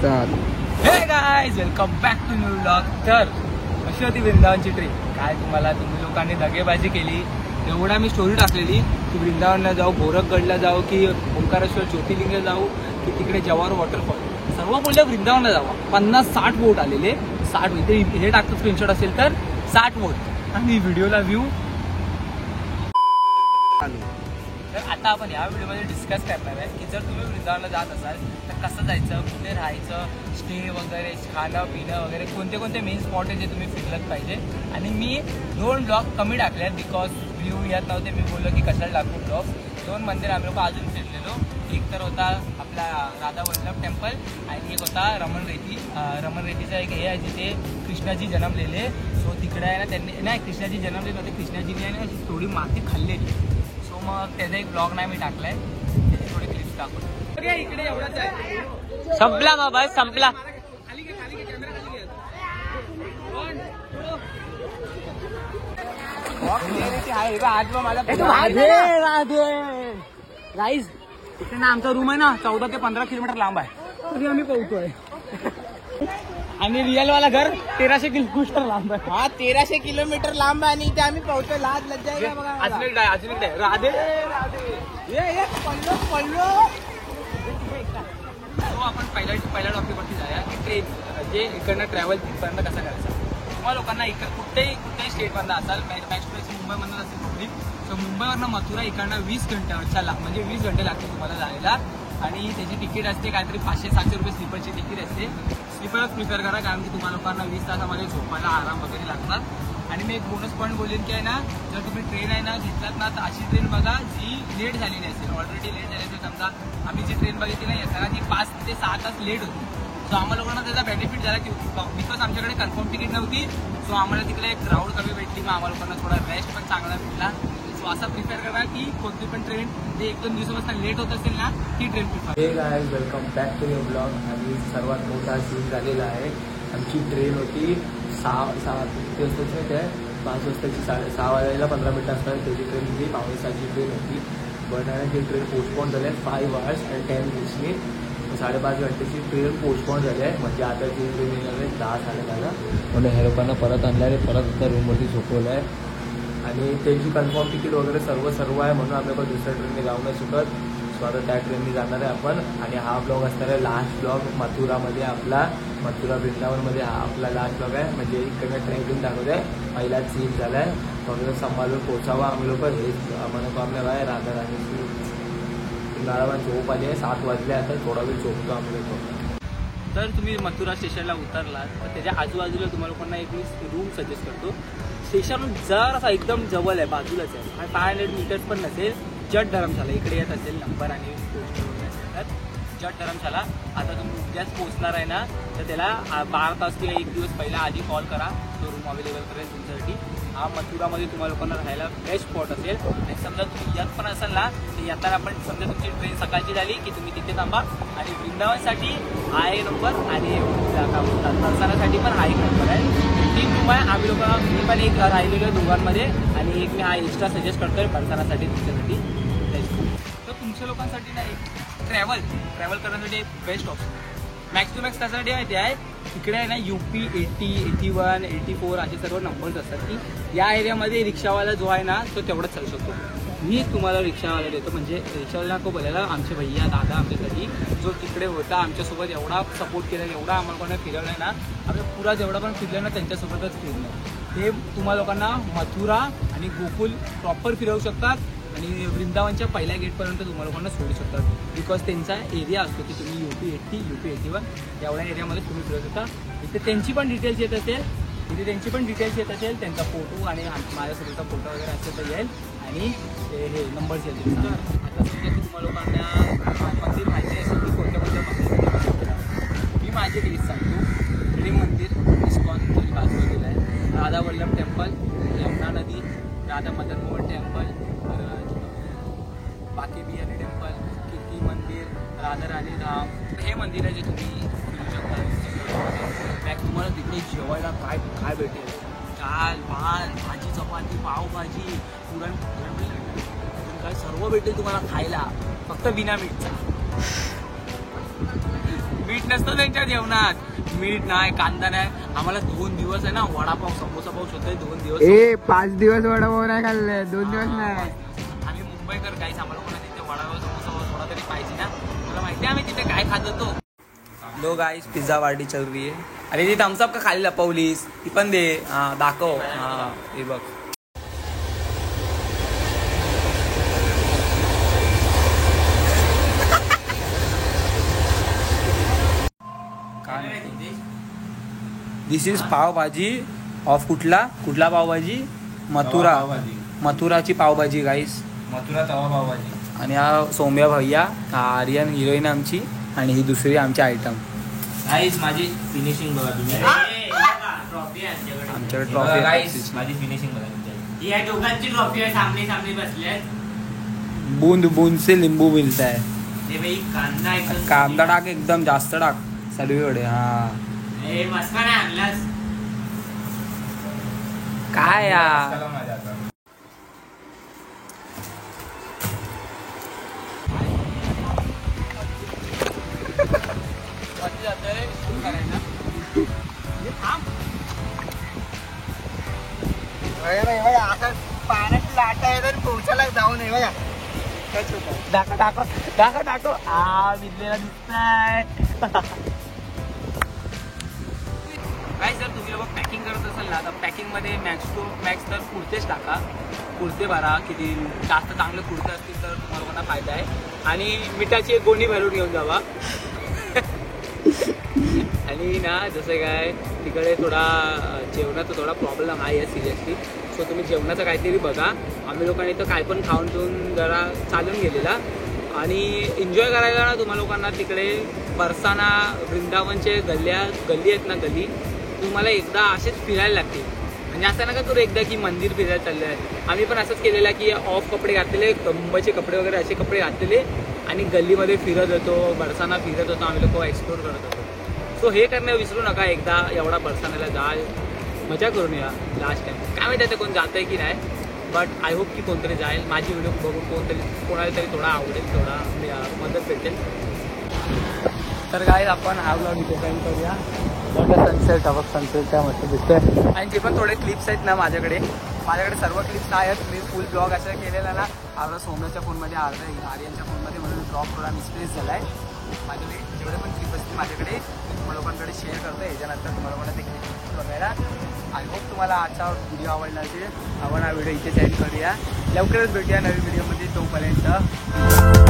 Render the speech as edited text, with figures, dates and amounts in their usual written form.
हे guys, welcome back to new vlog. तर कशी होती वृंदावनची ट्रिप? काय तुम्ही लोकांनी दगेबाजी केली. एवढा मी स्टोरी टाकलेली की वृंदावनला जाऊ, गोरखगडला जाऊ, की ओंकारेश्वर ज्योतिर्लिंग जाऊ, की तिकडे जवाहर वॉटरफॉल. सर्व बोलले वृंदावनला जाऊ. 50-60 बोट आलेले. 60 इथे हे टाकतो स्क्रीनशॉट असेल तर 60 बोट आणि व्हिडिओला व्ह्यू. तर आता आपण या व्हिडिओमध्ये डिस्कस करणार आहे की जर तुम्ही वृंदावनला जात असाल तर कसं जायचं, कुठे राहायचं, स्टे वगैरे, खाणं पिणं वगैरे, कोणते कोणते मेन स्पॉट आहे जे तुम्ही फिरलंच पाहिजे. आणि मी 2 ब्लॉग कमी टाकले आहेत बिकॉज व्ह्यू येत नव्हते. मी बोललो की कशाला टाकू ब्लॉग. 2 मंदिर आम्ही लोक अजून फिरलेलो. एक तर होता आपला राधा वल्लभ टेम्पल आणि एक होता रमण रेतीचा एक हे आहे जिथे कृष्णाजी जन्मलेले. सो तिकडे आहे ना, त्यांनी नाही कृष्णाजी जन्मलेले होते, कृष्णाजीने आहे ना थोडी माती खाल्लेली. सो मग त्याचा एक ब्लॉग नाही मी टाकलाय, त्याची थोडी क्लिप्स टाकून. इकडे एवढाच आहे. संपला बाबा, संपला. खाली घे कॅमेरा खाली घे. गाईज इथे ना आमचा रूम आहे ना 14 ते 15 किलोमीटर लांब आहे. तरी आम्ही पोहतोय. आणि रिअल वाला घर 1300 किलोमीटर लांब आहे. हा 1300 किलोमीटर लांब आहे आणि इथे आम्ही पोहतोय. लाज लज्जा आहे का बघा. अजून एक आहे राधे ये पडलो. तो आपण पहिल्या टॉपिकवरती जाऊया की ट्रेन जे इकडनं ट्रॅव्हल तिथपर्यंत कसं करायचं. तुम्हाला लोकांना कुठेही स्टेटमधनं असाल, मॅक्स मुंबईमधून असेल पब्लिक. सो मुंबईवरनं मथुरा इकडनं 20 घंट्यावरच्या म्हणजे 20 घंटे लागते तुम्हाला जायला. आणि त्याची तिकीट असते काहीतरी 500-700 रुपये स्लीपरची तिकीट असते. स्लीपरच प्रिफर करा कारण की तुम्हाला लोकांना 20 तासामध्ये झोपायला आराम वगैरे लागतात. आणि मी एक बोनस पॉईंट बोलेन की आहे ना, जर तुम्ही ट्रेन आहे ना घेतलात ना तर अशी ट्रेन बघा जी लेट झालेली असेल. ऑलरेडी लेट झाली असेल. समजा आम्ही जी ट्रेन बघितली नाही येताना ती 5 ते 6 तास लेट होती. सो आम्हाला लोकांना त्याचा बेनिफिट झाला की बिकॉज आमच्याकडे कन्फर्म तिकीट नव्हती. सो आम्हाला तिकडे एक क्राऊड कमी भेटली. मग आम्हाला लोकांना थोडा रेस्ट पण चांगला भेटला. सो असा प्रिफर करा की कोणती पण ट्रेन जे 1-2 दिवसापासून लेट होत असेल ना ती train prefer. Hey guys, welcome back to new blog. आणि सर्वात मोठा सीन झालेला आहे. आमची ट्रेन होती 6 वाजताची, ते 5 वाजताची 6 वाजायला 15 मिनिटं असतात. त्याची ट्रेन होती 5:30ची ट्रेन होती. बट आणि ती ट्रेन पोस्टपोन झाली आहे 5 hours and 10 minutes. 5.5 घंटेची train postpone झाली आहे. म्हणजे आता ती ट्रेन येणार आहे 10:10. म्हणून ह्या लोकांना परत आणलं आहे, परत आता रूमवरती झोपवलं आहे. आणि त्यांची कन्फर्म तिकीट वगैरे सर्व आहे. म्हणून आपल्याला दुसऱ्या ट्रेनने जाऊ नाही शकत. सो आता त्या ट्रेनने जाणार आहे आपण. आणि हा ब्लॉग असणार आहे लास्ट ब्लॉग मथुरामध्ये आपला. मथुरा वृंदावनमध्ये हा आपला लास्ट ब्लॉग आहे. म्हणजे इकडनं ट्रेन दाखवत आहे. पहिलाच सीन झाला आहे. म्हणून सांभाळून पोचावा आम्ही लोक. हेच म्हणतो आपल्याला आहे राधा राणीची गाळाला झोप आली आहे. 7 वाजले. आता थोडा वेळ झोपतो आम्ही लोक. जर तुम्ही मथुरा स्टेशनला उतरलात तर त्याच्या आजूबाजूला तुम्हाला लोकांना एक मी रूम सजेस्ट करतो. स्टेशन जर असा एकदम जवळ आहे, बाजूलाच आहे. 500 मीटर्स पण नसेल. जट धर्मशाला इकडे येत असेल नंबर आणि पोस्ट वगैरे असेल तर जट धर्मशाला. आता तुम्ही उद्याच पोहोचणार आहे ना तर त्याला 12 तास किंवा 1 दिवस पहिला आधी कॉल करा. तो रूम अवेलेबल करेल तुमच्यासाठी. हा मथुरामध्ये तुम्हाला लोकांना राहायला बेस्ट स्पॉट असेल. आणि समजा तुम्ही येत पण असाल ना तर येताना पण समजा तुमची ट्रेन सकाळची झाली की तुम्ही तिथे थांबा. आणि वृंदावनसाठी हा एक नंबर आणि दर्शनासाठी पण हा एक नंबर आहे. 3 रूम आहे. आम्ही लोकांना मी पण एक राहिलेलो आहे दोघांमध्ये आणि एक मी हा एक्स्ट्रा सजेस्ट करतोय दर्शनासाठी तुमच्यासाठी. तर तुमच्या लोकांसाठी ना एक ट्रॅव्हल करण्यासाठी एक best option max to max त्यासाठी माहिती आहे. इकडे आहे ना UP 80, 81, 84 असे सर्व नंबर्स असतात की या एरियामध्ये रिक्षावाला जो आहे ना तो तेवढाच चालू शकतो. मी तुम्हाला रिक्षावाला देतो. म्हणजे रिक्षावाला को बोलायला आमचे भैया दादा आमच्यासाठी जो तिकडे होता आमच्यासोबत एवढा सपोर्ट केला, एवढा आम्हाला कोणा फिरवलं आहे ना. आपल्या पुरा जेवढा पण फिरलं ना त्यांच्यासोबतच फिरलं. ते तुम्हाला लोकांना मथुरा आणि गोकुल प्रॉपर फिरवू शकतात. आणि वृंदावनच्या पहिल्या गेटपर्यंत तुम्हाला लोकांना सोडू शकतात. बिकॉज त्यांचा एरिया असतो की तुम्ही UP 80, UP 81 एवढ्या एरियामध्ये तुम्ही फिरवू शकता. इथे त्यांची पण डिटेल्स येत असेल. त्यांचा फोटो आणि माझ्यासोबतचा फोटो वगैरे असेल तर येईल. आणि हे नंबर्स येतील. तर आता समजा की तुम्हाला लोकांना मंदिर माहिती असेल की कोणत्या मंदिर. मी माझी लिस्ट सांगतो. प्रेम मंदिर इस्कॉन बाजूला आहे. राधा वल्लभ टेम्पल, यमुना नदी, राधा मदन मोहन टेम्पल, बाकी बिहारी टेम्पल, कीर्ती मंदिर, राधा राणी धाम. हे मंदिर आहे जे तुम्ही फिरू शकता. तुम्हाला तिकडे जेवायला काय भेटेल. दाल भात, भाजी चपाती, पावभाजी, पुरणपोळी काय सर्व भेटेल तुम्हाला खायला. फक्त बिना मीठचा. मीठ नसतं त्यांच्या जेवणात, मीठ नाही, कांदा नाही. आम्हाला 2 दिवस आहे ना वडापाव समोसा पाऊस होतोय 2 दिवस. 5 दिवस वडापाव नाही खाल्ले, 2 दिवस नाही. आम्ही मुंबईकर काहीच आम्हाला कोणा तिथे वडापाव समोसा थोडा तरी पाहिजे ना. तुला माहिती आहे आम्ही तिथे काय खात होतो. लो गाईस पिझ्झा पार्टी चल रही है. अरे ती थम्सअप का खाली लपवलीस ती पण दे. हा दाखव. हा हे बघ. दिस इज पावभाजी ऑफ कुठला पावभाजी मथुराची पावभाजी गाईस. मथुरा तवा पावभाजी. आणि हा सौम्या भैया, हा आर्यन हिरोईन आमची, आणि ही दुसरी आमची आयटम. गाईस माझी फिनिशिंग बघा तुम्ही. आमच्याकडे ट्रॉफी गाईस माझी फिनिशिंग बघा तुमच्या. या दोघांची ट्रॉफी आहे, सामने सामने बसले. बूंद बूंद से लिंबू मिलता है. कांदा कांदा टाक, एकदम जास्त टाक सर्वीकडे. हा मस्का नाही आणलास काय यार. पाण्याची लाटा आहे तर पोचायला जाऊ नये बघा. टाको. आ विजलेला दिसताय. काय जर तुम्ही लोक पॅकिंग करत असाल ना तर पॅकिंगमध्ये मॅक्स तर कुर्तेच टाका. कुर्ते भरा, किती जास्त चांगले कुर्ते असतील तर तुम्हाला कोणा फायदा आहे. आणि मिठाची एक गोणी भरून घेऊन जावा. आणि ना जसं काय तिकडे थोडा जेवणाचा थोडा प्रॉब्लेम आहे सिरियसली. सो तुम्ही जेवणाचं काहीतरी बघा. आम्ही लोकांनी तर काय पण खाऊन पिऊन जरा चालून गेलेला. आणि एन्जॉय करायला ना तुम्हा लोकांना तिकडे बरसाना वृंदावनचे गल्ली आहेत ना, गल्ली तुम्हाला एकदा असेच फिरायला लागतील. म्हणजे असं ना का तुला एकदा की मंदिर फिरायला चाललं आहे. आम्ही पण असंच केलेलं की ऑफ कपडे घातलेले, मुंबईचे कपडे वगैरे असे कपडे घातलेले आणि गल्लीमध्ये फिरत होतो, बरसाना फिरत होतो, आम्ही लोक एक्सप्लोर करत होतो. सो हे करणे विसरू नका. एकदा एवढा बरसाण्याला जा, मजा करून या लास्ट टाइम. काय माहिती आहे कोण जात आहे की नाही, बट आय होप की कोणतरी जाईल. माझी व्हिडिओ बघून कोणाला तरी थोडा आवडेल, थोडा मदत भेटेल. तर काय आपण हा ब्लॉग इथे सेंड करूया. सनसेट हवं, सनसेटच्या मस्त दिसतोय. आणि जे पण थोडे क्लिप्स आहेत ना माझ्याकडे सर्व क्लिप्स आहेत. मी फुल ब्लॉग असं केलेला ना, आपला सोम्याच्या फोनमध्ये आर्यनच्या फोनमध्ये, म्हणून ब्लॉग थोडा मिसप्लेस झाला आहे. माझ्याकडे जेवढे पण क्लिप असतील माझ्याकडे तुम्हाला लोकांकडे शेअर करतो. याच्यानंतर तुम्हाला कोणा ते क्लिप बघायला. आय होप तुम्हाला आजचा व्हिडिओ आवडला असेल. आपण हा व्हिडिओ इथे सेंड करूया. लवकरच भेटूया नवीन व्हिडिओमध्ये. तोपर्यंत